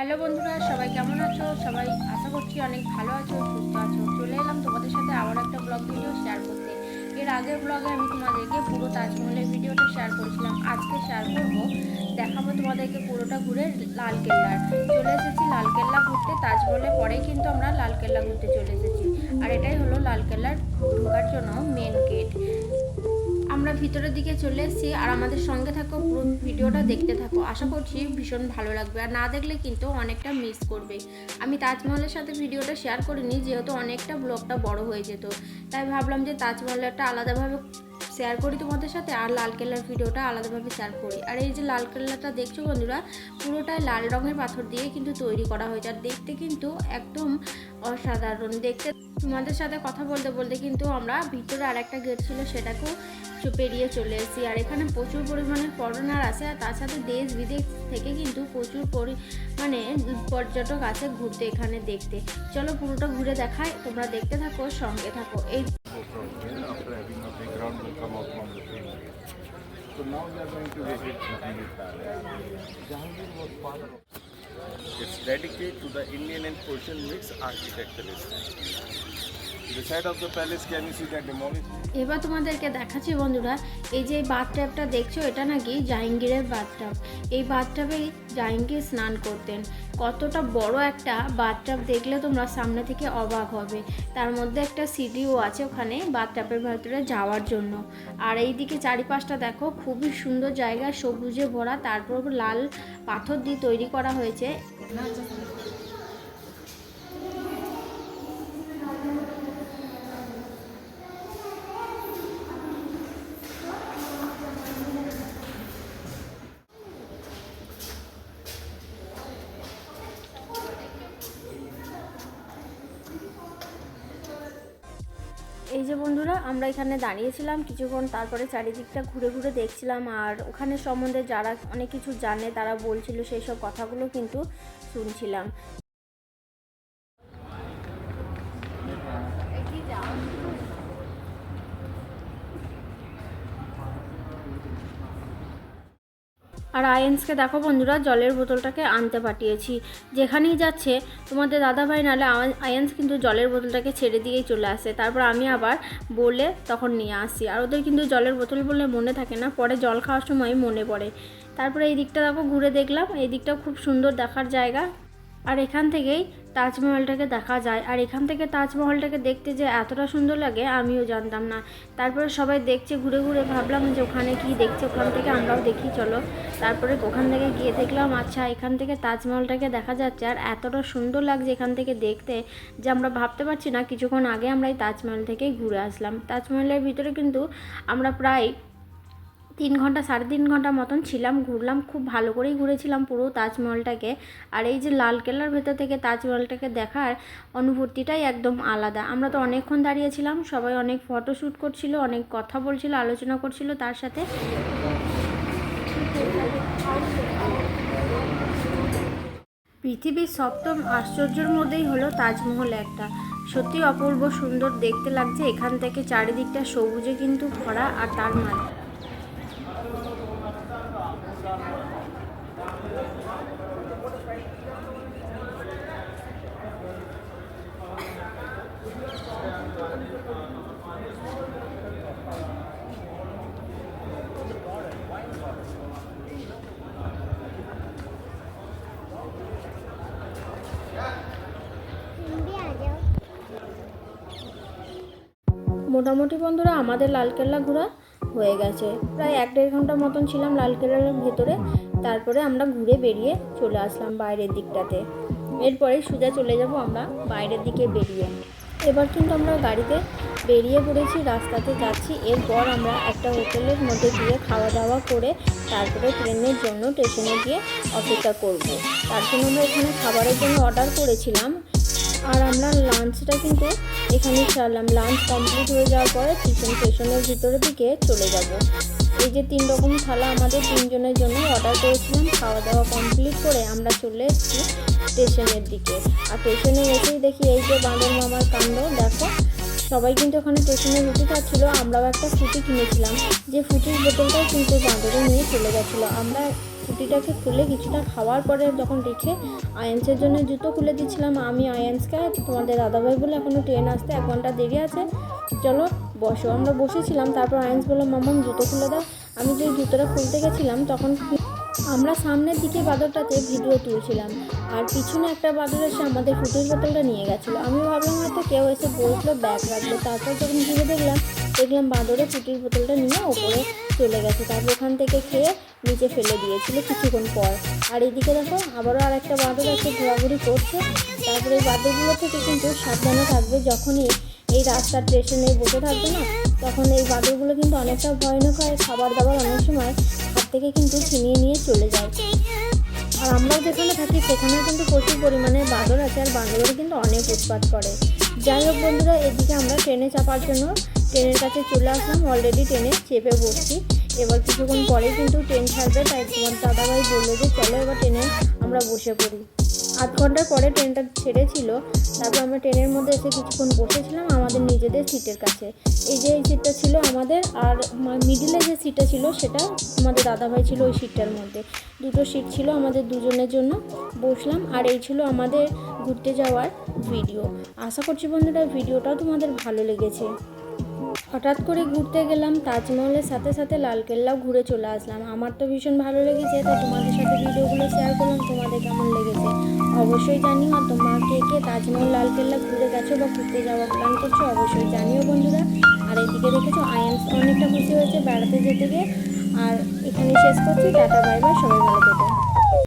Hello বন্ধুরা, সবাই কেমন আছো? সবাই আশা করছি অনেক ভালো আছো, সুস্থ আছো। চলে এলাম তোমাদের সাথে আবার একটা ব্লগ ভিডিও শেয়ার করতে। এর আগের ব্লগে আমি তোমাদেরকে পুরো তাজমহলের ভিডিওটা শেয়ার করেছিলাম। আজকে শেয়ার করব, দেখাবো তোমাদেরকে পুরোটা ঘুরে লালকেল্লার। চলে এসেছি লালকেল্লা ঘুরতে। তাজমহলের পরেই কিন্তু আমরা লালকেল্লা ঘুরতে চলে এসেছি। আর এটাই হলো লালকেল্লার ঢোকার জন্য মেন গেট। আমরা ভিতরের দিকে চলে এসেছি, আর আমাদের সঙ্গে থাকো, পুরো ভিডিওটা দেখতে থাকো। আশা করছি ভীষণ ভালো লাগবে, আর না দেখলে কিন্তু অনেকটা মিস করবে। আমি তাজমহলের সাথে ভিডিওটা শেয়ার করিনি, যেহেতু অনেকটা ব্লগটা বড় হয়ে যেত, তাই ভাবলাম যে তাজমহলেরটা আলাদাভাবে শেয়ার করি তোমাদের সাথে, আর লালকেল্লার ভিডিওটা আলাদাভাবে শেয়ার করি। আর এই যে লালকেল্লাটা দেখছো বন্ধুরা, পুরোটাই লাল রঙের পাথর দিয়ে কিন্তু তৈরি করা হয়েছে, আর দেখতে কিন্তু একদম অসাধারণ দেখতে। তোমাদের সাথে কথা বলতে বলতে কিন্তু আমরা ভিতরে আরেকটা গেট ছিল, সেটাকেও পেরিয়ে চলে এসেছি। আর এখানে প্রচুর পরিমাণে ফরেনার আছে, আর তার সাথে দেশ বিদেশ থেকে কিন্তু প্রচুর পরিমাণে পর্যটক আছে ঘুরতে, এখানে দেখতে। চলো পুরোটা ঘুরে দেখাই, তোমরা দেখতে থাকো, সঙ্গে থাকো। এই So now we are going to visit Jahangir Palace. Jahangir was part of. It's dedicated to the Indian and Persian mixed architectural style. The side of the palace, can you see that demolished? এবার তোমাদেরকে দেখাচ্ছি বন্ধুরা, এই যে বাথটাবটা দেখছো, এটা নাকি জাহাঙ্গীরের বাথটাব। এই বাথটাবেই জাহাঙ্গীর স্নান করতেন। কতটা বড় একটা বাথটাব, দেখলে তোমরা সামনে থেকে অবাক হবে। তার মধ্যে একটা সিঁড়িও আছে ওখানে বাথটাবের ভেতরে যাওয়ার জন্য। আর এইদিকে চারিপাশটা দেখো, খুবই সুন্দর জায়গা, সবুজে ভরা, তারপর লাল পাথর দিয়ে তৈরি করা হয়েছে। এই যে বন্ধুরা, আমরা এখানে দাঁড়িয়েছিলাম কিছুক্ষণ, তারপরে চারিদিকটা ঘুরে ঘুরে দেখছিলাম, আর ওখানে সম্বন্ধে যারা অনেক কিছু জানে তারা বলছিল, সেই সব কথাগুলো কিন্তু শুনছিলাম। আর আয়েন্সকে দেখো বন্ধুরা, জলের বোতলটাকে আনতে পাঠিয়েছি। যেখানেই যাচ্ছে তোমাদের দাদাভাই নাহলে আয়েন্স কিন্তু জলের বোতলটাকে ছেড়ে দিয়েই চলে আসে। তারপর আমি আবার বলে তখন নিয়ে আসি। আর ওদের কিন্তু জলের বোতল বললে মনে থাকে না, পরে জল খাওয়ার সময় মনে পড়ে। তারপরে এই দিকটা দেখো ঘুরে দেখলাম, এই দিকটাও খুব সুন্দর দেখার জায়গা। আর এখান থেকেই তাজমহলটাকে দেখা যায়। আর এখান থেকে তাজমহলটাকে দেখতে যে এতটা সুন্দর লাগে আমিও জানতাম না। তারপরে সবাই দেখছে ঘুরে ঘুরে, ভাবলাম যে ওখানে কি দেখছে, ওখান থেকে আমরাও দেখি চলো। তারপরে ওখান থেকে গিয়ে দেখলাম, আচ্ছা এখান থেকে তাজমহলটাকে দেখা যাচ্ছে, আর এতটা সুন্দর লাগছে এখান থেকে দেখতে যে আমরা ভাবতে পারছি না। কিছুক্ষণ আগে আমরা এই তাজমহল থেকেই ঘুরে আসলাম। তাজমহলের ভিতরে কিন্তু আমরা প্রায় 3 ঘন্টা 3.5 ঘন্টা মতন ছিলাম, ঘুরলাম, খুব ভালো করেই ঘুরেছিলাম পুরো তাজমহলটাকে। আর এই যে লালকেল্লার ভেতর থেকে তাজমহলটাকে দেখার অনুভূতিটাই একদম আলাদা। আমরা তো অনেকক্ষণ দাঁড়িয়েছিলাম, সবাই অনেক ফটোশ্যুট করছিল, অনেক কথা বলছিল, আলোচনা করছিল তার সাথে। পৃথিবীর সপ্তম আশ্চর্যের মধ্যেই হলো তাজমহল একটা। সত্যি অপূর্ব সুন্দর দেখতে লাগছে। এখান থেকে চারিদিকটা সবুজে কিন্তু ভরা, আর তার মাঝে মোটামুটি বন্ধুরা আমাদের লালকেল্লা ঘোরা হয়ে গেছে। প্রায় 1-1.5 ঘন্টা মতন ছিলাম লালকেল্লার ভেতরে। তারপরে আমরা ঘুরে বেরিয়ে চলে আসলাম বাইরের দিকটাতে। এরপরে সোজা চলে যাব আমরা বাইরের দিকে বেরিয়ে। এবার কিন্তু আমরা গাড়িতে বেরিয়ে পড়েছি, রাস্তাতে যাচ্ছি। এরপর আমরা একটা হোটেলের মধ্যে গিয়ে খাওয়া দাওয়া করে তারপরে ট্রেনের জন্য স্টেশনে গিয়ে অপেক্ষা করব। তার জন্য আমরা এখানে খাবারের জন্য অর্ডার করেছিলাম। আর আমরা লাঞ্চটা কিন্তু এখানেই সারলাম। লাঞ্চ কমপ্লিট হয়ে যাওয়ার পরে স্টেশনের ভিতরের দিকে চলে যাব। এই যে 3 রকম থালা আমাদের 3 জনের জন্য অর্ডার করেছিলাম। খাওয়া দাওয়া কমপ্লিট করে আমরা চলে এসেছি স্টেশনের দিকে। আর স্টেশনে এসেই দেখি এই যে বাঁদর মামার কাণ্ড দেখো। সবাই কিন্তু ওখানে স্টেশনে রুটি খাচ্ছিল। আমরাও একটা ফুটি কিনেছিলাম, যে ফুটির বোতলটাও কিন্তু বাঁদরে নিয়ে চলে গেছিলো। আমরা স্কুটিটাকে খুলে কিছুটা খাওয়ার পরে যখন রেখে আয়ান্সের জন্য জুতো খুলে দিচ্ছিলাম আমি আয়ান্সকে, তোমাদের দাদাভাই বলে এখনও ট্রেন আসতে 1 ঘন্টা দেরি আছে, চলো বসো। আমরা বসেছিলাম, তারপর আয়ান্স বললো মাম্মাম জুতো খুলে দাও। আমি যে জুতোটা খুলতে গেছিলাম তখন আমরা সামনের দিকে বাদরটাতে ভিডিও তুলছিলাম, আর পিছনে একটা বাদর এসে আমাদের ফুটির বোতলটা নিয়ে গেছিলো। আমি ভাবলাম হয়তো কেউ এসে বলছিল ব্যাগ রাখলো, তারপর যখন ঘুরে দেখলাম বাদরে ফুটির বোতলটা নিয়ে ওপরে চলে গেছে, তারপর ওখান থেকে খেয়ে নিচে ফেলে দিয়েছিল কিছুক্ষণ পর। আর এদিকে দেখো আবারও আর একটা বাদর আছে ঘোরাঘুরি করছে। তারপরে এই বাদরগুলো থেকে কিন্তু সাবধানে থাকবে, যখনই এই রাস্তার স্টেশনে বসে থাকবে না তখন এই বাদরগুলো কিন্তু অনেকটা ভয়ানক হয়, খাবার দাবার অনেক সময় হাত থেকে কিন্তু ছিনিয়ে নিয়ে চলে যায়। আর আমরাও যেখানে থাকি সেখানে কিন্তু প্রচুর পরিমাণে বাঁদর আছে, আর বাঁদর কিন্তু অনেক উৎপাত করে। যাই হোক বন্ধুরা, এদিকে আমরা ট্রেনে চাপার জন্য ট্রেনের কাছে চলে আসলাম, অলরেডি ট্রেনে চেপে বসছি। এবার কিছুক্ষণ পরেই কিন্তু ট্রেন ছাড়বে, তাই তোমার দাদাভাই বললো যে চলো এবার ট্রেনে আমরা বসে পড়ি। 8 ঘন্টার পরে ট্রেনটা ছেড়েছিল, তারপর আমরা ট্রেনের মধ্যে এসে কিছুক্ষণ বসেছিলাম আমাদের নিজেদের সিটের কাছে। এই যে এই সিটটা ছিল আমাদের, আর মিডিলে যে সিটটা ছিল সেটা আমাদের দাদাভাই ছিল ওই সিটটার মধ্যে। 2টো সিট ছিল আমাদের দুজনের জন্য, বসলাম। আর এই ছিল আমাদের ঘুরতে যাওয়ার ভিডিও। আশা করছি বন্ধুরা ভিডিওটাও তোমাদের ভালো লেগেছে। হঠাৎ করে ঘুরতে গেলাম, তাজমহলের সাথে সাথে লালকেল্লাও ঘুরে চলে আসলাম। আমার তো ভীষণ ভালো লেগেছে, তাই তোমাদের সাথে ভিডিওগুলো শেয়ার করলাম। তোমাদের কেমন লেগেছে অবশ্যই জানিও, আর তোমরা কে তাজমহল লালকেল্লা ঘুরে গেছো বা ঘুরতে যাওয়ার প্ল্যান করছো অবশ্যই জানিও বন্ধুরা। আর এদিকে দেখেছো আয়ান্স অনেকটা খুশি হয়েছে বেড়াতে যেতে গিয়ে। আর এখানে শেষ করছি, টাটা বাই বাই, সবাই ভালো থেকো।